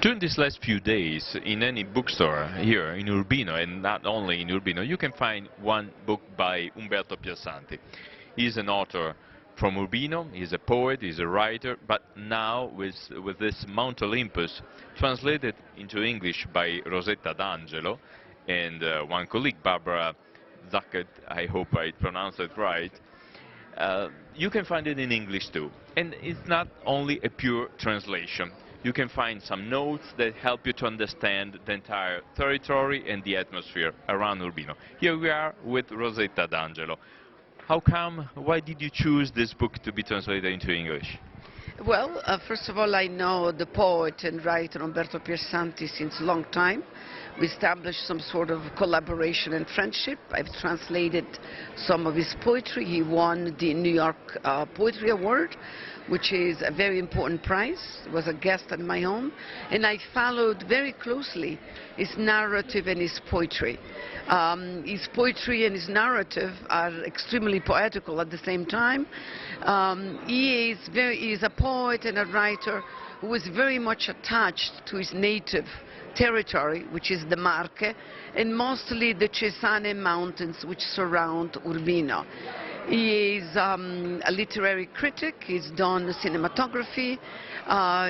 During these last few days, in any bookstore here in Urbino, and not only in Urbino, you can find one book by Umberto Piersanti. He's an author from Urbino, he's a poet, he's a writer, but now with this Mount Olympus, translated into English by Rosetta Angelo and one colleague, Barbara Zaczek, I hope I pronounced it right, you can find it in English too. And it's not only a pure translation. You can find some notes that help you to understand the entire territory and the atmosphere around Urbino. Here we are with Rosetta D'Angelo. How come, why did you choose this book to be translated into English? Well, first of all, I know the poet and writer Umberto Piersanti since a long time. We established some sort of collaboration and friendship. I've translated some of his poetry. He won the New York Poetry Award, which is a very important prize. He was a guest at my home, and I followed very closely his narrative and his poetry. His poetry and his narrative are extremely poetical at the same time. He is a poet and a writer who is very much attached to his native territory, which is the Marche, and mostly the Cesane mountains which surround Urbino. He is a literary critic, he's done cinematography,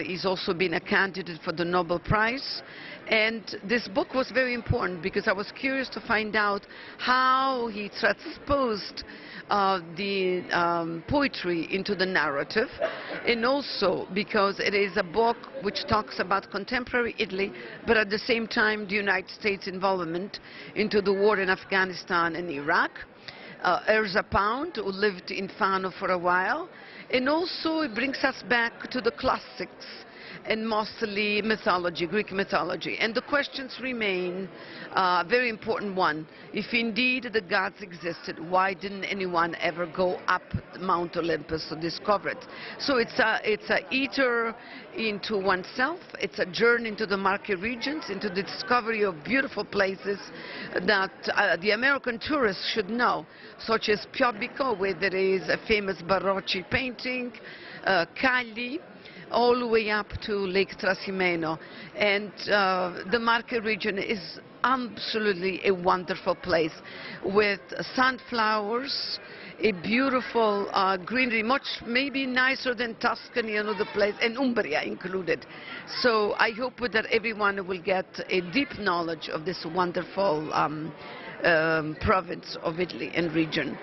he's also been a candidate for the Nobel Prize. And this book was very important because I was curious to find out how he transposed the poetry into the narrative, and also because it is a book which talks about contemporary Italy, but at the same time the United States involvement into the war in Afghanistan and Iraq. Erza Pound, who lived in Fano for a while, and also it brings us back to the classics and mostly mythology, Greek mythology. And the questions remain a very important one. If indeed the gods existed, why didn't anyone ever go up Mount Olympus to discover it? So it's a eater into oneself, it's a journey into the Marche regions, into the discovery of beautiful places that the American tourists should know, such as Piobbico, where there is a famous Barocci painting, Cagli, all the way up to Lake Trasimeno. And the Marche region is absolutely a wonderful place with sunflowers, a beautiful greenery, much maybe nicer than Tuscany and other places, and Umbria included. So I hope that everyone will get a deep knowledge of this wonderful province of Italy and region.